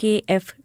KF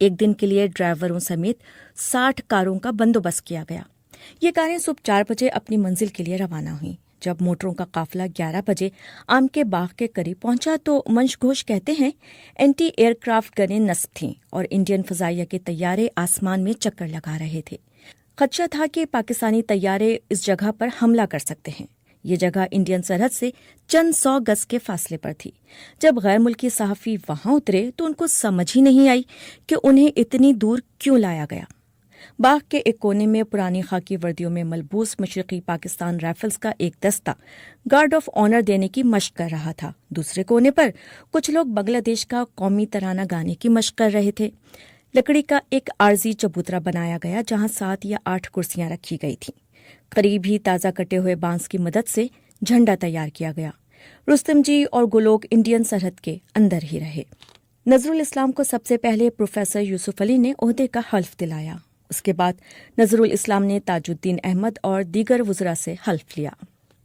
ایک دن کے لیے ڈرائیوروں سمیت 60 کاروں کا بندوبست کیا گیا۔ یہ کاریں صبح 4 بجے اپنی منزل کے لیے روانہ ہوئیں۔ جب موٹروں کا قافلہ 11 بجے آم کے باغ کے قریب پہنچا تو منش گھوش کہتے ہیں اینٹی ایئر کرافٹ گنیں نصب تھیں اور انڈین فضائیہ کے طیارے آسمان میں چکر لگا رہے تھے۔ خدشہ تھا کہ پاکستانی طیارے اس جگہ پر حملہ کر سکتے ہیں۔ یہ جگہ انڈین سرحد سے چند 100 گز کے فاصلے پر تھی۔ جب غیر ملکی صحافی وہاں اترے تو ان کو سمجھ ہی نہیں آئی کہ انہیں اتنی دور کیوں لایا گیا۔ باغ کے ایک کونے میں پرانی خاکی وردیوں میں ملبوس مشرقی پاکستان رائفلز کا ایک دستہ گارڈ آف آنر دینے کی مشق کر رہا تھا۔ دوسرے کونے پر کچھ لوگ بنگلہ دیش کا قومی ترانہ گانے کی مشق کر رہے تھے۔ لکڑی کا ایک عارضی چبوترا بنایا گیا جہاں 7 یا 8 کرسیاں رکھی گئی تھیں۔ قریب ہی تازہ کٹے ہوئے بانس کی مدد سے جھنڈا تیار کیا گیا۔ رستم جی اور گلوک انڈین سرحد کے اندر ہی رہے۔ نظرل اسلام کو سب سے پہلے پروفیسر یوسف علی نے عہدے کا حلف دلایا۔ اس کے بعد نظرل اسلام نے تاج الدین احمد اور دیگر وزراء سے حلف لیا۔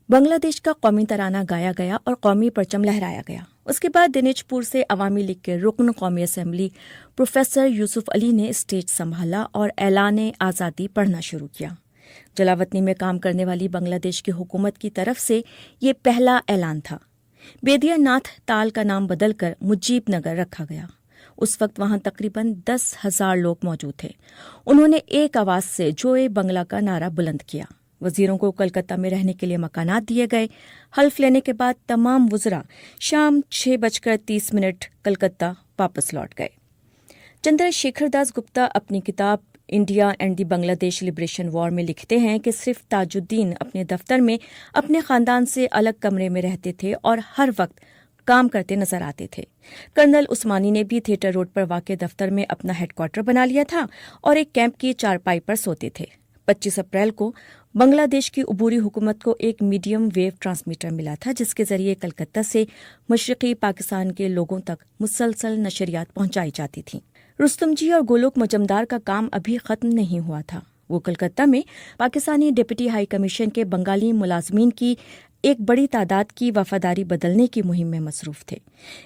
بنگلہ دیش کا قومی ترانہ گایا گیا اور قومی پرچم لہرایا گیا۔ اس کے بعد دنیج پور سے عوامی لیگ کے رکن قومی اسمبلی پروفیسر یوسف علی نے اسٹیج سنبھالا اور اعلان آزادی پڑھنا شروع کیا۔ جلاوطنی میں کام کرنے والی بنگلہ دیش کی حکومت کی طرف سے یہ پہلا اعلان تھا۔ بیدیا ناتھ تال کا نام بدل کر مجیب نگر رکھا گیا۔ اس وقت وہاں تقریباً 10,000 لوگ موجود تھے۔ انہوں نے ایک آواز سے جوئے بنگلہ کا نعرہ بلند کیا۔ وزیروں کو کلکتہ میں رہنے کے لیے مکانات دیے گئے۔ حلف لینے کے بعد تمام وزراء شام 6:30 کلکتہ واپس لوٹ گئے۔ چندر شیکھر داس گپتا اپنی کتاب انڈیا اینڈ دی بنگلہ دیش لبریشن وار میں لکھتے ہیں کہ صرف تاج الدین اپنے دفتر میں اپنے خاندان سے الگ کمرے میں رہتے تھے اور ہر وقت کام کرتے نظر آتے تھے۔ کرنل عثمانی نے بھی تھیٹر روڈ پر واقع دفتر میں اپنا ہیڈ کوارٹر بنا لیا تھا اور ایک کیمپ کی چارپائی پر سوتے تھے۔ 25 اپریل کو بنگلہ دیش کی عبوری حکومت کو ایک میڈیم ویو ٹرانسمیٹر ملا تھا جس کے ذریعے کلکتہ سے مشرقی پاکستان کے لوگوں تک مسلسل نشریات پہنچائی جاتی تھیں۔ رستم جی اور گولوک مجمدار کا کام ابھی ختم نہیں ہوا تھا۔ وہ کلکتہ میں پاکستانی ڈپٹی ہائی کمیشن کے بنگالی ملازمین کی ایک بڑی تعداد کی وفاداری بدلنے کی مہم میں مصروف تھے۔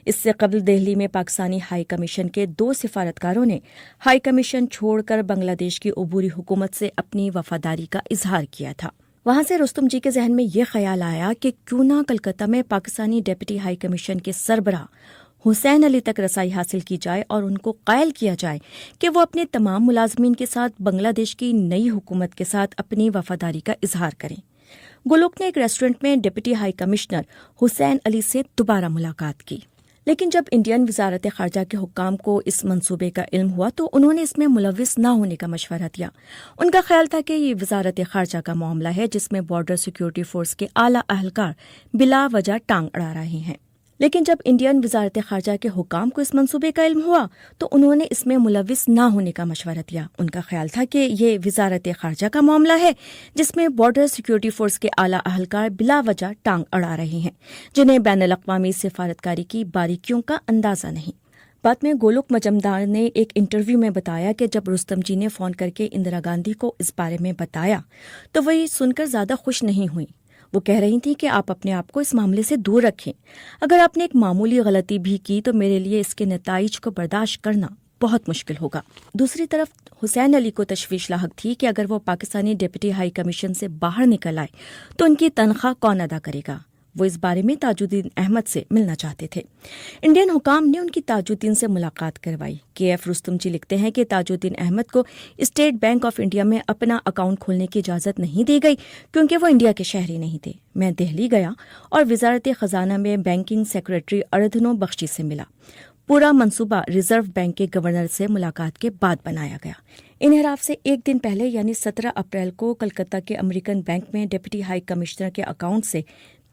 اس سے قبل دہلی میں پاکستانی ہائی کمیشن کے 2 سفارتکاروں نے ہائی کمیشن چھوڑ کر بنگلہ دیش کی عبوری حکومت سے اپنی وفاداری کا اظہار کیا تھا۔ وہاں سے رستم جی کے ذہن میں یہ خیال آیا کہ کیوں نہ کلکتہ میں پاکستانی ڈپٹی ہائی کمیشن کے سربراہ حسین علی تک رسائی حاصل کی جائے اور ان کو قائل کیا جائے کہ وہ اپنے تمام ملازمین کے ساتھ بنگلہ دیش کی نئی حکومت کے ساتھ اپنی وفاداری کا اظہار کریں۔ گولوک نے ایک ریسٹورنٹ میں ڈپٹی ہائی کمشنر حسین علی سے دوبارہ ملاقات کی، لیکن جب انڈین وزارت خارجہ کے حکام کو اس منصوبے کا علم ہوا تو انہوں نے اس میں ملوث نہ ہونے کا مشورہ دیا۔ ان کا خیال تھا کہ یہ وزارت خارجہ کا معاملہ ہے جس میں بارڈر سیکیورٹی فورس کے اعلیٰ اہلکار بلا وجہ ٹانگ اڑا رہے ہیں۔ لیکن جب انڈین وزارت خارجہ کے حکام کو اس منصوبے کا علم ہوا تو انہوں نے اس میں ملوث نہ ہونے کا مشورہ دیا۔ ان کا خیال تھا کہ یہ وزارت خارجہ کا معاملہ ہے جس میں بارڈر سیکیورٹی فورس کے اعلیٰ اہلکار بلا وجہ ٹانگ اڑا رہے ہیں جنہیں بین الاقوامی سفارتکاری کی باریکیوں کا اندازہ نہیں۔ بعد میں گولوک مجمدار نے ایک انٹرویو میں بتایا کہ جب رستم جی نے فون کر کے اندرا گاندھی کو اس بارے میں بتایا تو وہ یہ سن کر زیادہ خوش نہیں ہوئی۔ وہ کہہ رہی تھی کہ آپ اپنے آپ کو اس معاملے سے دور رکھیں۔ اگر آپ نے ایک معمولی غلطی بھی کی تو میرے لیے اس کے نتائج کو برداشت کرنا بہت مشکل ہوگا۔ دوسری طرف حسین علی کو تشویش لاحق تھی کہ اگر وہ پاکستانی ڈپٹی ہائی کمیشن سے باہر نکل آئے تو ان کی تنخواہ کون ادا کرے گا۔ وہ اس بارے میں تاج الدین احمد سے ملنا چاہتے تھے۔ انڈین حکام نے ان کی تاج الدین سے ملاقات کروائی۔ KF رستم جی لکھتے ہیں کہ تاج الدین احمد کو اسٹیٹ بینک آف انڈیا میں اپنا اکاؤنٹ کھولنے کی اجازت نہیں دی گئی کیونکہ وہ انڈیا کے شہری نہیں تھے۔ میں دہلی گیا اور وزارت خزانہ میں بینکنگ سیکریٹری اردھنو بخشی سے ملا۔ پورا منصوبہ ریزرو بینک کے گورنر سے ملاقات کے بعد بنایا گیا۔ انحراف سے ایک دن پہلے یعنی 17 اپریل کو کلکتہ کے امریکن بینک میں ڈپٹی ہائی کمشنر کے اکاؤنٹ سے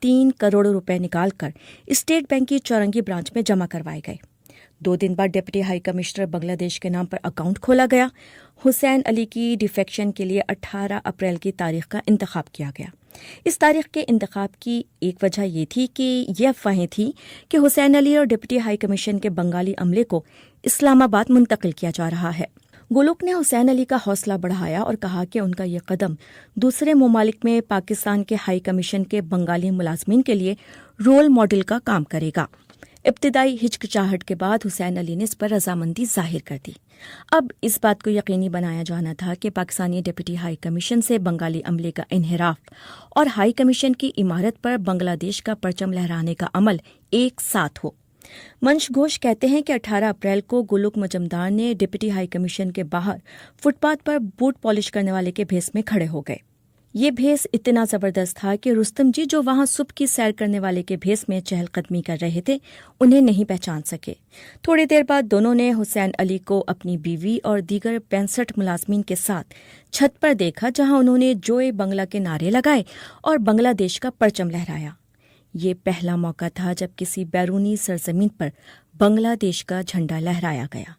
3 کروڑ روپے نکال کر اسٹیٹ بینک کی چورنگی برانچ میں جمع کروائے گئے۔ 2 دن بعد ڈپٹی ہائی کمشنر بنگلہ دیش کے نام پر اکاؤنٹ کھولا گیا۔ حسین علی کی ڈیفیکشن کے لیے 18 اپریل کی تاریخ کا انتخاب کیا گیا۔ اس تاریخ کے انتخاب کی ایک وجہ یہ تھی کہ یہ افواہیں تھیں کہ حسین علی اور ڈپٹی ہائی کمیشن کے بنگالی عملے کو اسلام آباد منتقل کیا جا رہا ہے۔ گولوک نے حسین علی کا حوصلہ بڑھایا اور کہا کہ ان کا یہ قدم دوسرے ممالک میں پاکستان کے ہائی کمیشن کے بنگالی ملازمین کے لیے رول ماڈل کا کام کرے گا۔ ابتدائی ہچکچاہٹ کے بعد حسین علی نے اس پر رضامندی ظاہر کر دی۔ اب اس بات کو یقینی بنایا جانا تھا کہ پاکستانی ڈپٹی ہائی کمیشن سے بنگالی عملے کا انحراف اور ہائی کمیشن کی عمارت پر بنگلہ دیش کا پرچم لہرانے کا عمل ایک ساتھ ہو۔ منش گھوش کہتے ہیں کہ 18 اپریل کو گلوک مجمدار نے ڈپٹی ہائی کمیشن کے باہر فٹ پاتھ پر بوٹ پالش کرنے والے کے بھیس میں کھڑے ہو گئے۔ یہ بھیس اتنا زبردست تھا کہ رستم جی جو وہاں صبح کی سیر کرنے والے کے بھیس میں چہل قدمی کر رہے تھے انہیں نہیں پہچان سکے۔ تھوڑی دیر بعد دونوں نے حسین علی کو اپنی بیوی اور دیگر 65 ملازمین کے ساتھ چھت پر دیکھا جہاں انہوں نے جوئے بنگلہ کے نعرے لگائے اور بنگلہ دیش کا پرچم لہرایا۔ یہ پہلا موقع تھا جب کسی بیرونی سرزمین پر بنگلہ دیش کا جھنڈا لہرایا گیا۔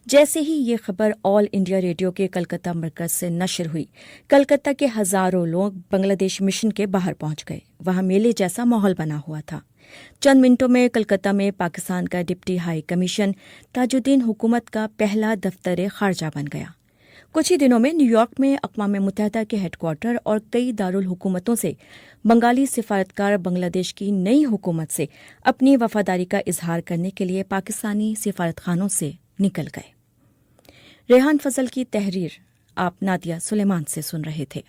جیسے ہی یہ خبر آل انڈیا ریڈیو کے کلکتہ مرکز سے نشر ہوئی، کلکتہ کے ہزاروں لوگ بنگلہ دیش مشن کے باہر پہنچ گئے۔ وہاں میلے جیسا ماحول بنا ہوا تھا۔ چند منٹوں میں کلکتہ میں پاکستان کا ڈپٹی ہائی کمیشن تاج الدین حکومت کا پہلا دفتر خارجہ بن گیا۔ کچھ ہی دنوں میں نیو یارک میں اقوام متحدہ کے ہیڈ کوارٹر اور کئی دارالحکومتوں سے بنگالی سفارتکار بنگلہ دیش کی نئی حکومت سے اپنی وفاداری کا اظہار کرنے کے لیے پاکستانی سفارتخانوں سے نکل گئے۔ ریحان فضل کی تحریر آپ نادیہ سلیمان سے سن رہے تھے۔